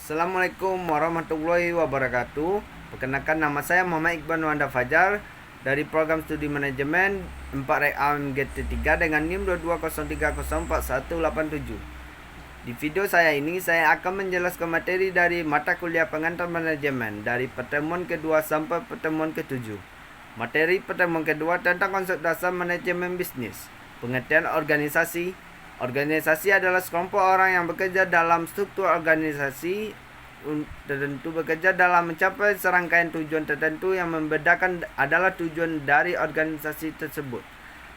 Assalamualaikum warahmatullahi wabarakatuh. Perkenalkan, nama saya Muhammad Iqbal Wanda Fajar dari program studi manajemen 4 AMGT3 dengan NIM 2203041187. Di video saya ini saya akan menjelaskan materi dari mata kuliah pengantar manajemen dari pertemuan kedua sampai pertemuan ketujuh. Materi pertemuan kedua tentang konsep dasar manajemen bisnis. Pengertian organisasi. Organisasi adalah sekelompok orang yang bekerja dalam struktur organisasi tertentu, bekerja dalam mencapai serangkaian tujuan tertentu. Yang membedakan adalah tujuan dari organisasi tersebut.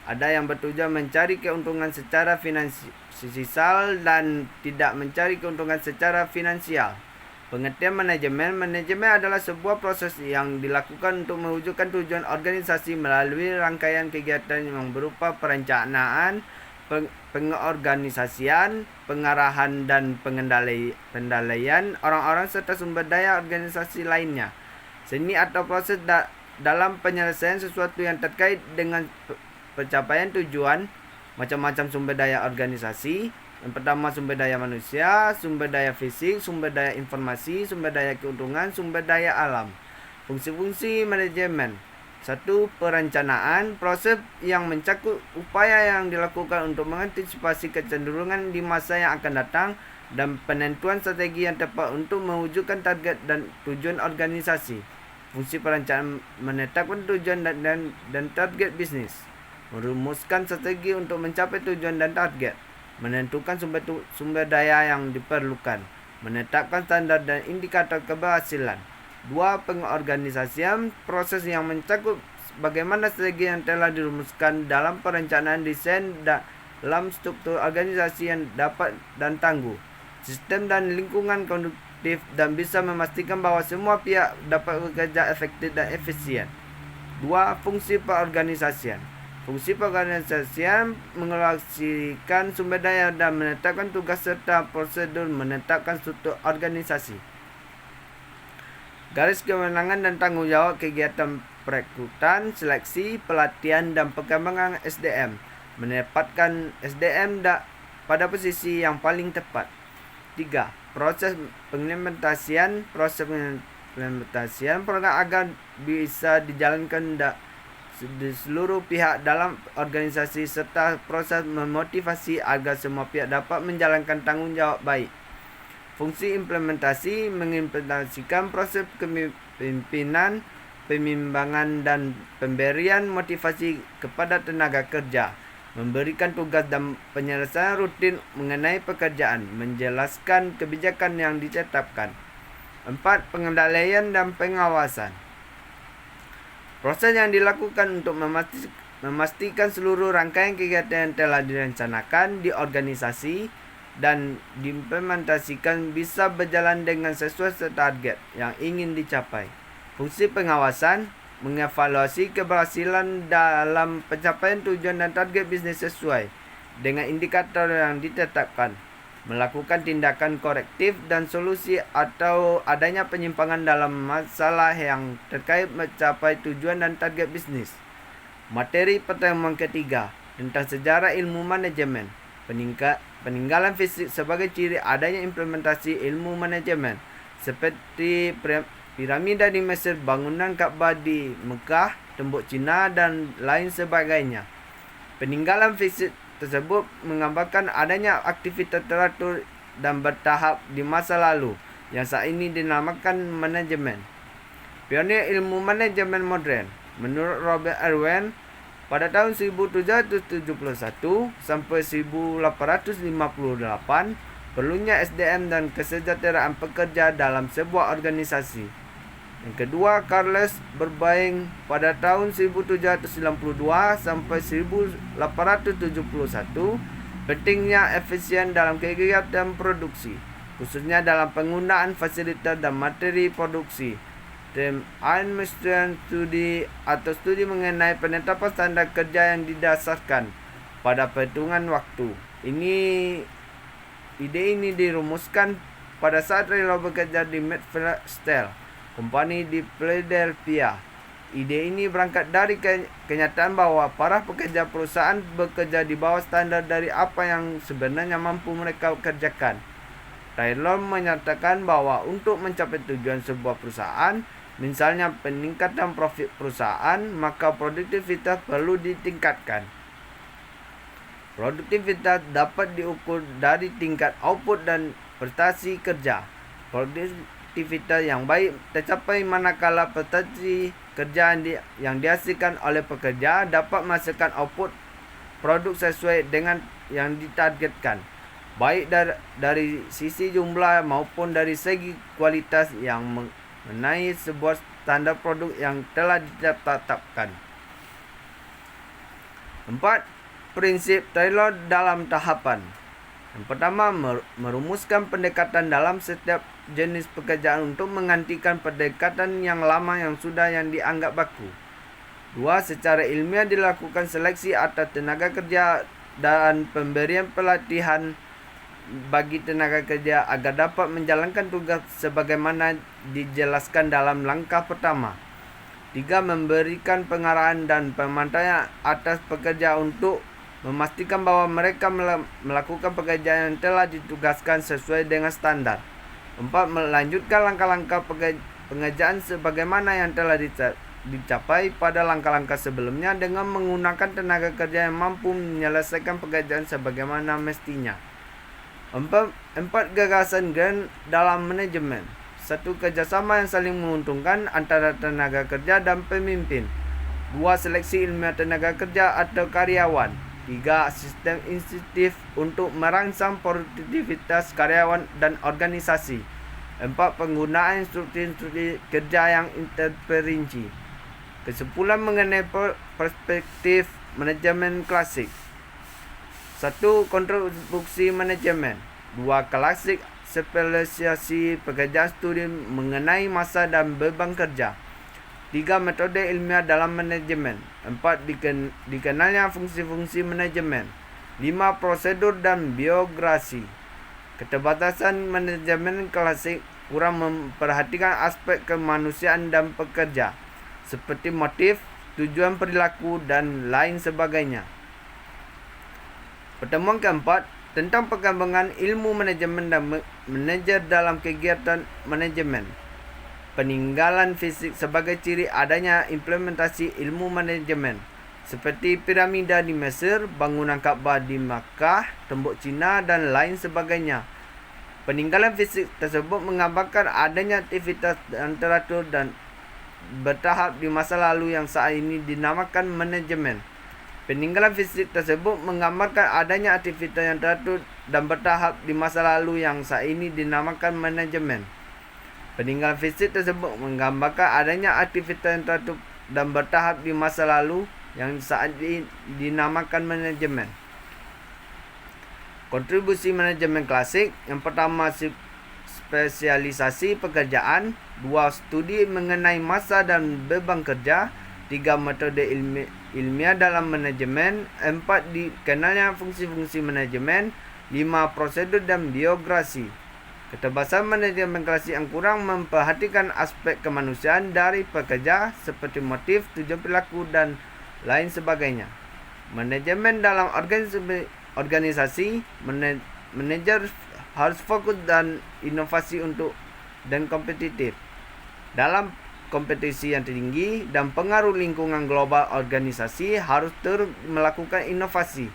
Ada yang bertujuan mencari keuntungan secara finansial dan tidak mencari keuntungan secara finansial. Pengertian manajemen. Manajemen adalah sebuah proses yang dilakukan untuk mewujudkan tujuan organisasi melalui rangkaian kegiatan yang berupa perencanaan, pengorganisasian, pengarahan dan pengendalian orang-orang serta sumber daya organisasi lainnya. Seni atau proses dalam penyelesaian sesuatu yang terkait dengan pencapaian tujuan. Macam-macam sumber daya organisasi. Yang pertama, sumber daya manusia, sumber daya fisik, sumber daya informasi, sumber daya keuntungan, sumber daya alam. Fungsi-fungsi manajemen. 1. Perencanaan. Proses yang mencakup upaya yang dilakukan untuk mengantisipasi kecenderungan di masa yang akan datang dan penentuan strategi yang tepat untuk mewujudkan target dan tujuan organisasi. Fungsi perencanaan menetapkan tujuan dan target bisnis, merumuskan strategi untuk mencapai tujuan dan target, menentukan sumber daya yang diperlukan, menetapkan standar dan indikator keberhasilan. 2. Pengorganisasian. Proses yang mencakup bagaimana strategi yang telah dirumuskan dalam perencanaan desain dalam struktur organisasi yang dapat dan tangguh, sistem dan lingkungan konduktif dan bisa memastikan bahwa semua pihak dapat bekerja efektif dan efisien. 2. Fungsi peorganisasian. Fungsi peorganisasian mengalokasikan sumber daya dan menetapkan tugas serta prosedur menetapkan struktur organisasi. Garis kewenangan dan tanggung jawab kegiatan perekrutan, seleksi, pelatihan, dan pengembangan SDM. Menempatkan SDM pada posisi yang paling tepat. 3. Proses pengimplementasian. Proses pengimplementasian program agar bisa dijalankan di seluruh pihak dalam organisasi serta proses memotivasi agar semua pihak dapat menjalankan tanggung jawab baik. Fungsi implementasi. Mengimplementasikan proses kepemimpinan, pemimbangan dan pemberian motivasi kepada tenaga kerja, memberikan tugas dan penyelesaian rutin mengenai pekerjaan, menjelaskan kebijakan yang ditetapkan. 4. Pengendalian dan pengawasan. Proses yang dilakukan untuk memastikan seluruh rangkaian kegiatan yang telah direncanakan di organisasi dan diimplementasikan bisa berjalan dengan sesuai target yang ingin dicapai. Fungsi pengawasan. Mengevaluasi keberhasilan dalam pencapaian tujuan dan target bisnis sesuai dengan indikator yang ditetapkan. Melakukan tindakan korektif dan solusi atau adanya penyimpangan dalam masalah yang terkait mencapai tujuan dan target bisnis. Materi pertemuan ketiga tentang sejarah ilmu manajemen. Peninggalan fisik sebagai ciri adanya implementasi ilmu manajemen, seperti piramida di Mesir, bangunan Ka'bah di Mekah, tembok Cina dan lain sebagainya. Peninggalan fisik tersebut menggambarkan adanya aktivitas teratur dan bertahap di masa lalu yang saat ini dinamakan manajemen. Pionir ilmu manajemen modern. Menurut Robert Irwin, pada tahun 1771 sampai 1858, perlunya SDM dan kesejahteraan pekerja dalam sebuah organisasi. Yang kedua, Charles Burbank pada tahun 1792 sampai 1871, pentingnya efisien dalam kegiatan produksi, khususnya dalam penggunaan fasilitas dan materi produksi. Administration Study atau studi mengenai penetapan standar kerja yang didasarkan pada perhitungan waktu. Ide ini dirumuskan pada saat Taylor bekerja di Medfield Steel Company di Philadelphia. Ide ini berangkat dari kenyataan bahwa para pekerja perusahaan bekerja di bawah standar dari apa yang sebenarnya mampu mereka kerjakan. Taylor menyatakan bahwa untuk mencapai tujuan sebuah perusahaan, misalnya peningkatan profit perusahaan, maka produktivitas perlu ditingkatkan. Produktivitas dapat diukur dari tingkat output dan prestasi kerja. Produktivitas yang baik tercapai manakala prestasi kerja yang dihasilkan oleh pekerja dapat menghasilkan output produk sesuai dengan yang ditargetkan, baik dari sisi jumlah maupun dari segi kualitas yang mengenai sebuah standar produk yang telah ditetapkan. 4. Prinsip Taylor dalam tahapan. Yang pertama, merumuskan pendekatan dalam setiap jenis pekerjaan untuk menggantikan pendekatan yang lama yang dianggap baku. 2. Secara ilmiah dilakukan seleksi atas tenaga kerja dan pemberian pelatihan bagi tenaga kerja agar dapat menjalankan tugas sebagaimana dijelaskan dalam langkah pertama. 3. Memberikan pengarahan dan pemantauan atas pekerja untuk memastikan bahwa mereka melakukan pekerjaan yang telah ditugaskan sesuai dengan standar. 4. Melanjutkan langkah-langkah pengerjaan sebagaimana yang telah dicapai pada langkah-langkah sebelumnya dengan menggunakan tenaga kerja yang mampu menyelesaikan pekerjaan sebagaimana mestinya. 4. Gagasan Grant dalam manajemen. 1. Kerjasama yang saling menguntungkan antara tenaga kerja dan pemimpin. 2. Seleksi ilmiah tenaga kerja atau karyawan. 3. Sistem insentif untuk merangsang produktivitas karyawan dan organisasi. 4. Penggunaan instruksi kerja yang terperinci. Kesimpulan mengenai perspektif manajemen klasik. 1. Kontribusi manajemen. 2. Klasik spesialisasi pekerjaan studi mengenai masa dan beban kerja. 3. Metode ilmiah dalam manajemen. 4. Dikenalnya fungsi-fungsi manajemen. 5. Prosedur dan biografi. Keterbatasan manajemen klasik kurang memperhatikan aspek kemanusiaan dan pekerja, seperti motif, tujuan perilaku, dan lain sebagainya. Pertemuan keempat tentang pengembangan ilmu manajemen dan manajer dalam kegiatan manajemen. Peninggalan fisik sebagai ciri adanya implementasi ilmu manajemen, seperti piramida di Mesir, bangunan Kaabah di Makkah, tembok Cina, dan lain sebagainya. Peninggalan fisik tersebut menggambarkan adanya aktivitas yang teratur dan bertahap di masa lalu yang saat ini dinamakan manajemen. Peninggalan fisik tersebut menggambarkan adanya aktivitas yang teratur dan bertahap di masa lalu yang saat ini dinamakan manajemen. Peninggalan fisik tersebut menggambarkan adanya aktivitas yang teratur dan bertahap di masa lalu yang saat ini dinamakan manajemen. Kontribusi manajemen klasik. Yang pertama, spesialisasi pekerjaan. 2. Studi mengenai masa dan beban kerja. 3. Metode ilmiah dalam manajemen. 4. Dikenalnya fungsi-fungsi manajemen. 5. Prosedur dan biografi. Keterbatasan manajemen klasik yang kurang memperhatikan aspek kemanusiaan dari pekerja, seperti motif, tujuan perilaku, dan lain sebagainya. Manajemen dalam organisasi. Manajer harus fokus dan inovasi dan kompetitif dalam kompetisi yang tinggi dan pengaruh lingkungan global. Organisasi harus terus melakukan inovasi.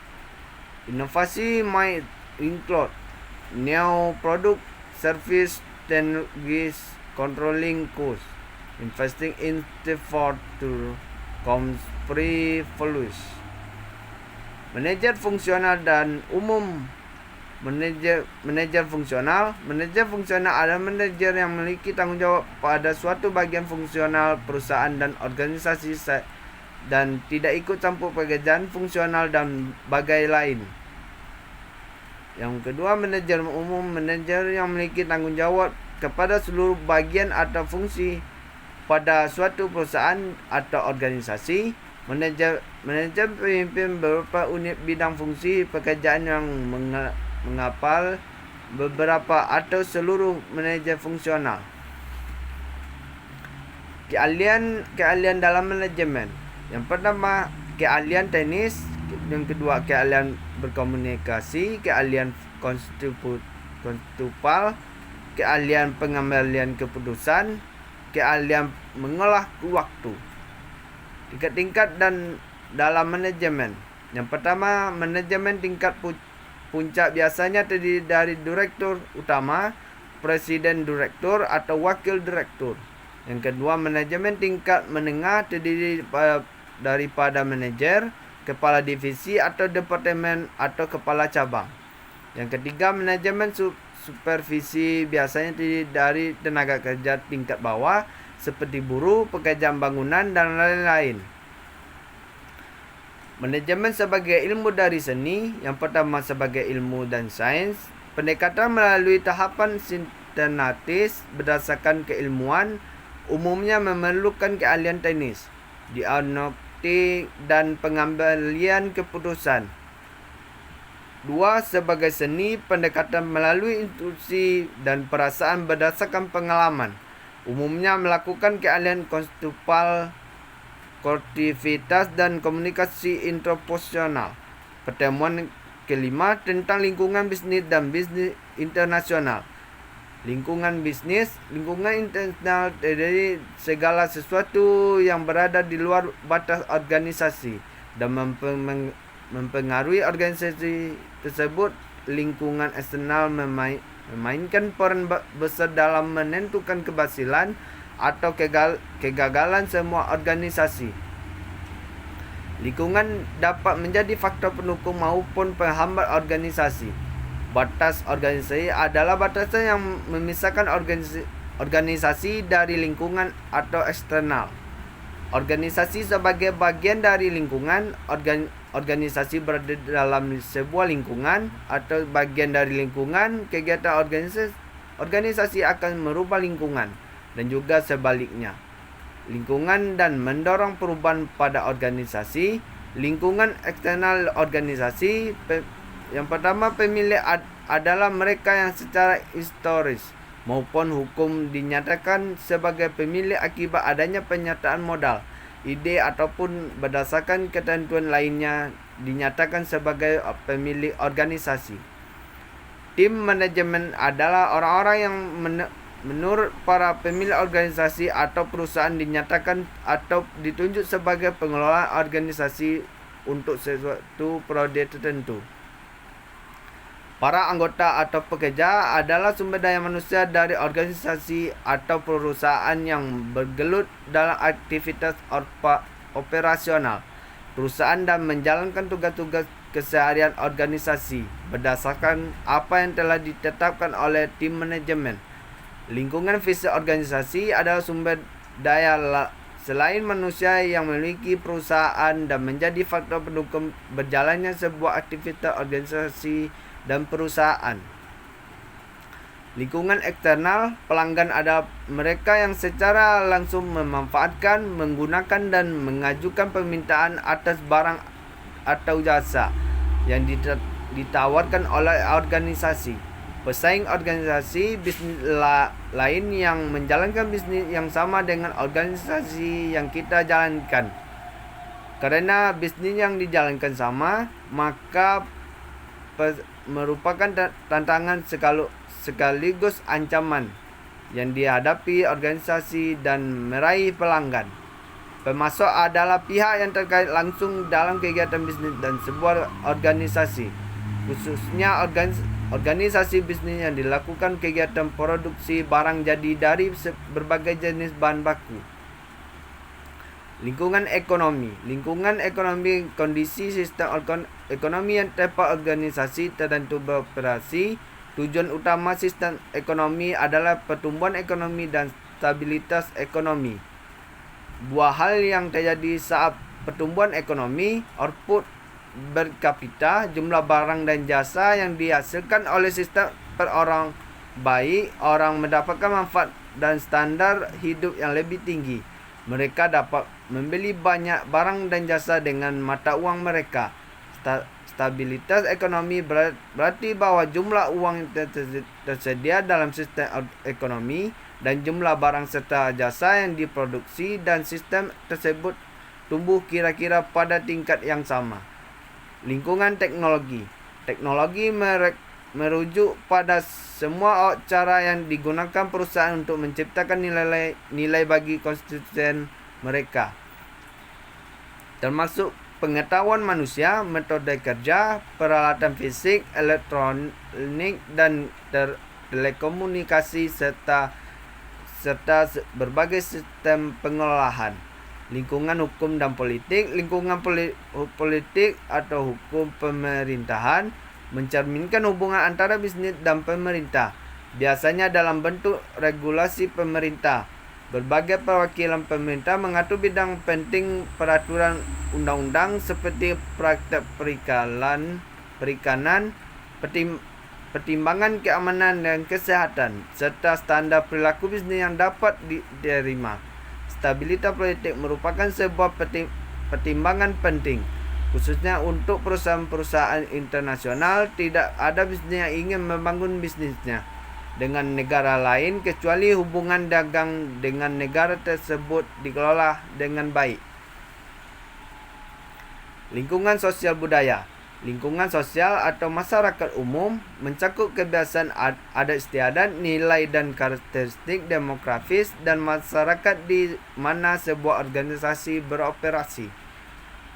Inovasi might include new product, service, technologies, controlling costs, investing in effort to privilege. Manajer fungsional dan umum. Manajer fungsional adalah manajer yang memiliki tanggung jawab pada suatu bagian fungsional perusahaan dan organisasi dan tidak ikut campur pekerjaan fungsional dan bagai lain. Yang kedua, manajer umum, manajer yang memiliki tanggung jawab kepada seluruh bagian atau fungsi pada suatu perusahaan atau organisasi. Manajer pemimpin beberapa unit bidang fungsi pekerjaan yang mengapal beberapa atau seluruh manajer fungsional. Keahlian dalam manajemen. Yang pertama, keahlian teknis. Yang kedua, keahlian berkomunikasi, keahlian konseptual, keahlian pengambilan keputusan, keahlian mengolah waktu. Tingkat-tingkat dan dalam manajemen. Yang pertama, manajemen tingkat puncak biasanya terdiri dari direktur utama, presiden direktur atau wakil direktur. Yang kedua, manajemen tingkat menengah terdiri daripada manajer, kepala divisi atau departemen atau kepala cabang. Yang ketiga, manajemen supervisi biasanya terdiri dari tenaga kerja tingkat bawah seperti buruh, pekerjaan bangunan, dan lain-lain. Manajemen sebagai ilmu dari seni. Yang pertama, sebagai ilmu dan sains. Pendekatan melalui tahapan sistematis berdasarkan keilmuan, umumnya memerlukan keahlian teknis, diagnostik, dan pengambilan keputusan. Dua, sebagai seni. Pendekatan melalui intuisi dan perasaan berdasarkan pengalaman, umumnya melakukan keahlian konseptual, kreativitas, dan komunikasi interpersonal. Pertemuan kelima tentang lingkungan bisnis dan bisnis internasional. Lingkungan bisnis, lingkungan internasional dari segala sesuatu yang berada di luar batas organisasi dan mempengaruhi organisasi tersebut. Lingkungan eksternal memainkan peran besar dalam menentukan keberhasilan atau kegagalan semua organisasi. Lingkungan dapat menjadi faktor pendukung maupun penghambat organisasi. Batas organisasi adalah batasan yang memisahkan organisasi dari lingkungan atau eksternal. Organisasi sebagai bagian dari lingkungan. Organisasi berada dalam sebuah lingkungan atau bagian dari lingkungan. Kegiatan organisasi akan merubah lingkungan dan juga sebaliknya. Lingkungan dan mendorong perubahan pada organisasi. Lingkungan eksternal organisasi. Yang pertama, pemilik adalah mereka yang secara historis maupun hukum dinyatakan sebagai pemilik akibat adanya penyertaan modal, ide ataupun berdasarkan ketentuan lainnya dinyatakan sebagai pemilik organisasi. Tim manajemen adalah orang-orang yang menurut para pemilik organisasi atau perusahaan dinyatakan atau ditunjuk sebagai pengelola organisasi untuk sesuatu proyek tertentu. Para anggota atau pekerja adalah sumber daya manusia dari organisasi atau perusahaan yang bergelut dalam aktivitas operasional perusahaan dan menjalankan tugas-tugas keseharian organisasi berdasarkan apa yang telah ditetapkan oleh tim manajemen. Lingkungan fisik organisasi adalah sumber daya selain manusia yang memiliki perusahaan dan menjadi faktor pendukung berjalannya sebuah aktivitas organisasi dan perusahaan. Lingkungan eksternal, pelanggan adalah mereka yang secara langsung memanfaatkan, menggunakan, dan mengajukan permintaan atas barang atau jasa yang ditawarkan oleh organisasi. Pesaing organisasi bisnis lain yang menjalankan bisnis yang sama dengan organisasi yang kita jalankan. Karena bisnis yang dijalankan sama, maka merupakan tantangan sekaligus ancaman yang dihadapi organisasi dan meraih pelanggan. Pemasok adalah pihak yang terkait langsung dalam kegiatan bisnis dan sebuah organisasi, khususnya organisasi bisnis yang dilakukan kegiatan produksi barang jadi dari berbagai jenis bahan baku. Lingkungan ekonomi. Lingkungan ekonomi kondisi sistem ekonomi yang tepat organisasi tertentu beroperasi. Tujuan utama sistem ekonomi adalah pertumbuhan ekonomi dan stabilitas ekonomi. Dua hal yang terjadi saat pertumbuhan ekonomi, output per kapita, jumlah barang dan jasa yang dihasilkan oleh sistem per orang baik, orang mendapatkan manfaat dan standar hidup yang lebih tinggi. Mereka dapat membeli banyak barang dan jasa dengan mata uang mereka. Stabilitas ekonomi berarti bahwa jumlah uang tersedia dalam sistem ekonomi dan jumlah barang serta jasa yang diproduksi dan sistem tersebut tumbuh kira-kira pada tingkat yang sama. Lingkungan teknologi. Teknologi merujuk pada semua cara yang digunakan perusahaan untuk menciptakan nilai bagi konstituen mereka, termasuk pengetahuan manusia, metode kerja, peralatan fisik, elektronik, dan telekomunikasi, serta berbagai sistem pengelolaan, lingkungan hukum dan politik, lingkungan politik atau hukum pemerintahan, mencerminkan hubungan antara bisnis dan pemerintah, biasanya dalam bentuk regulasi pemerintah. Berbagai perwakilan pemerintah mengatur bidang penting peraturan undang-undang seperti praktek perikanan, pertimbangan keamanan dan kesehatan, serta standar perilaku bisnis yang dapat diterima. Stabilitas politik merupakan sebuah pertimbangan penting, khususnya untuk perusahaan-perusahaan internasional. Tidak ada bisnis yang ingin membangun bisnisnya dengan negara lain kecuali hubungan dagang dengan negara tersebut dikelola dengan baik. Lingkungan sosial budaya. Lingkungan sosial atau masyarakat umum mencakup kebiasaan adat istiadat, nilai dan karakteristik demografis dan masyarakat di mana sebuah organisasi beroperasi.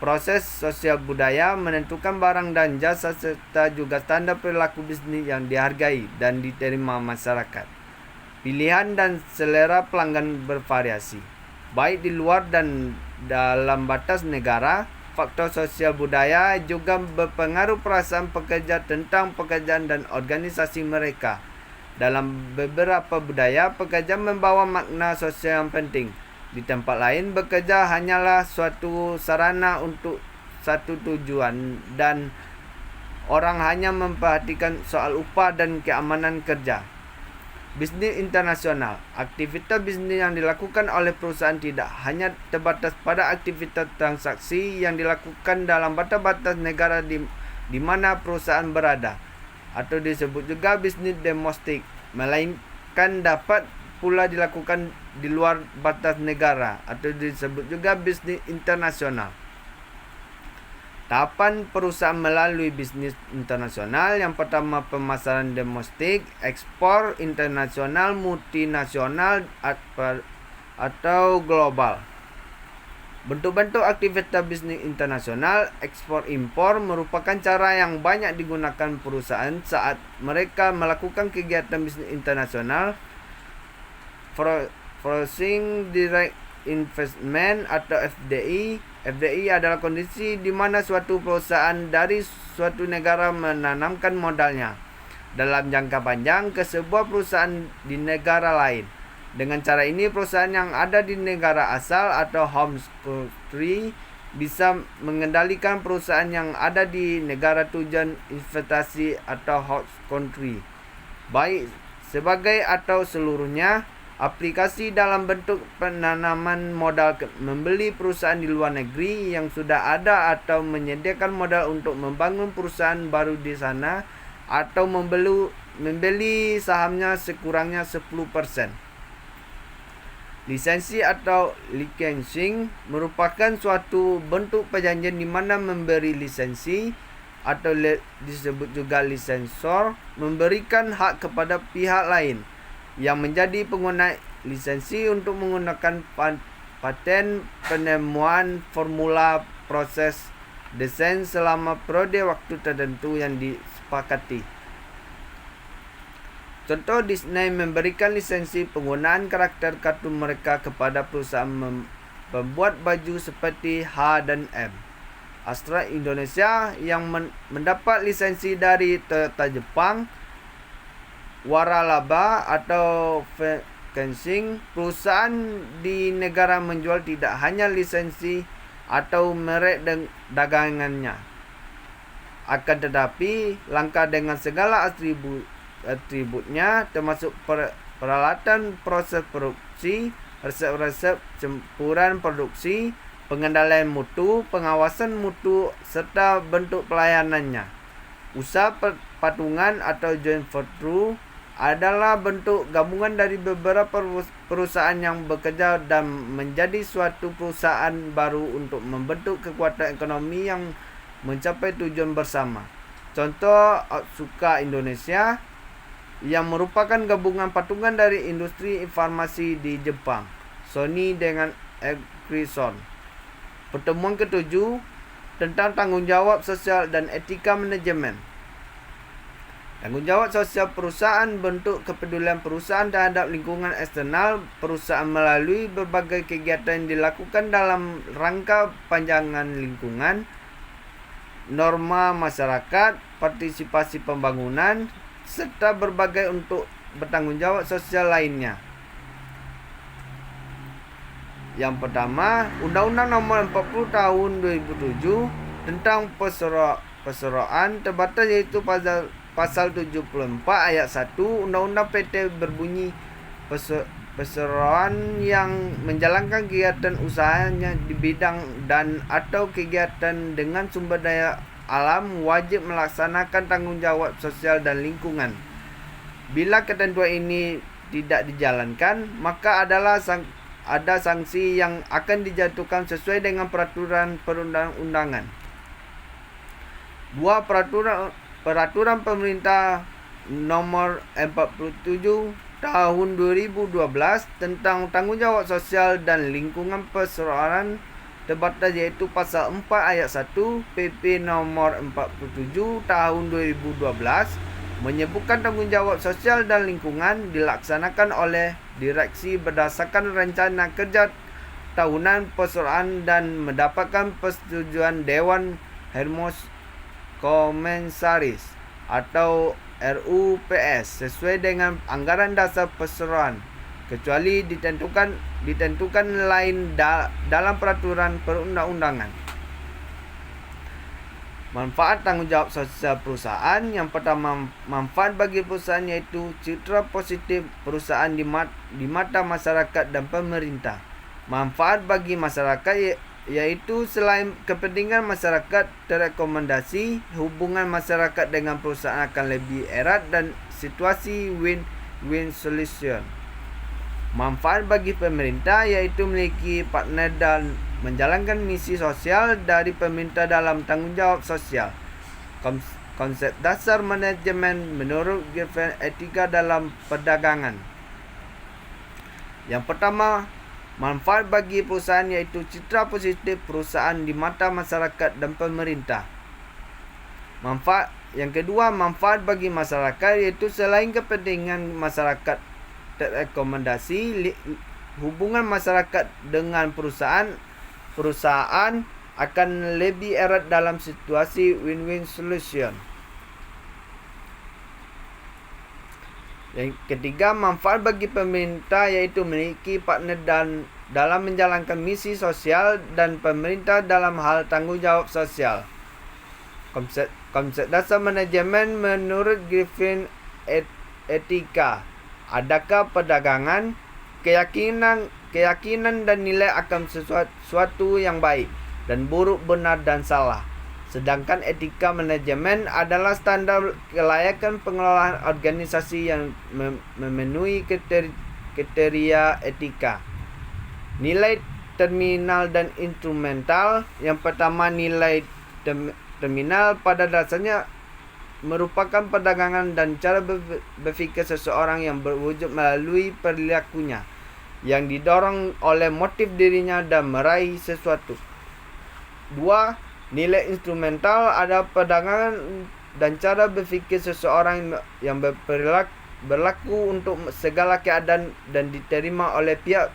Proses sosial budaya menentukan barang dan jasa serta juga standar perilaku bisnis yang dihargai dan diterima masyarakat. Pilihan dan selera pelanggan bervariasi, baik di luar dan dalam batas negara. Faktor sosial budaya juga berpengaruh perasaan pekerja tentang pekerjaan dan organisasi mereka. Dalam beberapa budaya, pekerja membawa makna sosial yang penting. Di tempat lain, bekerja hanyalah suatu sarana untuk satu tujuan dan orang hanya memperhatikan soal upah dan keamanan kerja. Bisnis internasional. Aktivitas bisnis yang dilakukan oleh perusahaan tidak hanya terbatas pada aktivitas transaksi yang dilakukan dalam batas-batas negara di mana perusahaan berada, atau disebut juga bisnis domestik, melainkan dapat pula dilakukan di luar batas negara, atau disebut juga bisnis internasional. Tahapan perusahaan melalui bisnis internasional. Yang pertama, pemasaran domestik, ekspor internasional, multinasional atau global. Bentuk-bentuk aktivitas bisnis internasional, ekspor-impor merupakan cara yang banyak digunakan perusahaan saat mereka melakukan kegiatan bisnis internasional. Foreign Direct Investment atau FDI. FDI adalah kondisi di mana suatu perusahaan dari suatu negara menanamkan modalnya dalam jangka panjang ke sebuah perusahaan di negara lain. Dengan cara ini, perusahaan yang ada di negara asal atau home country bisa mengendalikan perusahaan yang ada di negara tujuan investasi atau host country, baik sebagai atau seluruhnya. Aplikasi dalam bentuk penanaman modal, membeli perusahaan di luar negeri yang sudah ada atau menyediakan modal untuk membangun perusahaan baru di sana, atau membeli sahamnya sekurangnya 10%. Lisensi atau licensing merupakan suatu bentuk perjanjian di mana memberi lisensi atau disebut juga lisensor memberikan hak kepada pihak lain yang menjadi pengguna lisensi untuk menggunakan paten, penemuan, formula, proses, desain selama periode waktu tertentu yang disepakati. Contoh, Disney memberikan lisensi penggunaan karakter kartun mereka kepada perusahaan pembuat baju seperti H&M. Astra Indonesia yang mendapat lisensi dari Toyota Jepang, waralaba atau fencing. Perusahaan di negara menjual tidak hanya lisensi atau merek dagangannya, akan tetapi lengkap dengan segala atributnya, termasuk peralatan proses produksi, resep-resep campuran produksi, pengendalian mutu, pengawasan mutu, serta bentuk pelayanannya. Usaha patungan atau joint venture adalah bentuk gabungan dari beberapa perusahaan yang bekerja dan menjadi suatu perusahaan baru untuk membentuk kekuatan ekonomi yang mencapai tujuan bersama. Contoh Otsuka Indonesia yang merupakan gabungan patungan dari industri informasi di Jepang, Sony dengan Ericsson. Pertemuan ke-7 tentang tanggungjawab sosial dan etika manajemen. Tanggungjawab sosial perusahaan bentuk kepedulian perusahaan terhadap lingkungan eksternal perusahaan melalui berbagai kegiatan yang dilakukan dalam rangka panjangan lingkungan, norma masyarakat, partisipasi pembangunan, serta berbagai untuk bertanggungjawab sosial lainnya. Yang pertama, Undang-Undang Nomor 40 Tahun 2007 tentang perseroan terbatas, yaitu Pasal 74 ayat 1 Undang-Undang PT berbunyi perseroan yang menjalankan kegiatan usahanya di bidang dan atau kegiatan dengan sumber daya alam wajib melaksanakan tanggungjawab sosial dan lingkungan. Bila ketentuan ini tidak dijalankan, maka ada sanksi yang akan dijatuhkan sesuai dengan peraturan perundang-undangan. 2. Peraturan Pemerintah Nomor 47 Tahun 2012 tentang tanggungjawab sosial dan lingkungan perseroan terbatas, yaitu Pasal 4 ayat 1 PP Nomor 47 Tahun 2012 menyebutkan tanggungjawab sosial dan lingkungan dilaksanakan oleh direksi berdasarkan rencana kerja tahunan perseroan dan mendapatkan persetujuan Dewan Hermos Komisaris atau RUPS sesuai dengan anggaran dasar perseroan, kecuali ditentukan lain dalam peraturan perundang-undangan. Manfaat tanggungjawab sosial perusahaan. Yang pertama, manfaat bagi perusahaan yaitu citra positif perusahaan di mata masyarakat dan pemerintah. Manfaat bagi masyarakat yaitu selain kepentingan masyarakat terekomendasi, hubungan masyarakat dengan perusahaan akan lebih erat dan situasi win-win solution. Manfaat bagi pemerintah yaitu memiliki partner dan menjalankan misi sosial dari pemerintah dalam tanggungjawab sosial. Konsep dasar manajemen menurut Griffin etika dalam perdagangan. Yang pertama, manfaat bagi perusahaan yaitu citra positif perusahaan di mata masyarakat dan pemerintah. Yang kedua, manfaat bagi masyarakat yaitu selain kepentingan masyarakat terekomendasi, hubungan masyarakat dengan perusahaan akan lebih erat dalam situasi win-win solution. Yang ketiga, manfaat bagi pemerintah yaitu memiliki partner dalam menjalankan misi sosial dan pemerintah dalam hal tanggungjawab sosial. Konsep dasar manajemen menurut Griffin etika. Adakah perdagangan, keyakinan dan nilai akan sesuatu yang baik dan buruk, benar dan salah. Sedangkan etika manajemen adalah standar kelayakan pengelolaan organisasi yang memenuhi kriteria etika. Nilai terminal dan instrumental. Yang pertama, nilai terminal pada dasarnya merupakan perdagangan dan cara berfikir seseorang yang berwujud melalui perilakunya yang didorong oleh motif dirinya dan meraih sesuatu. 2. Nilai instrumental adalah perdagangan dan cara berfikir seseorang yang berlaku untuk segala keadaan dan diterima oleh pihak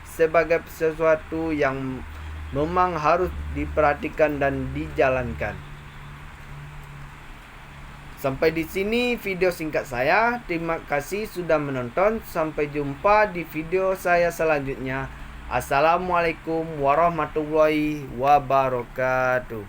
sebagai sesuatu yang memang harus diperhatikan dan dijalankan. Sampai di sini video singkat saya. Terima kasih sudah menonton. Sampai jumpa di video saya selanjutnya. Assalamualaikum warahmatullahi wabarakatuh.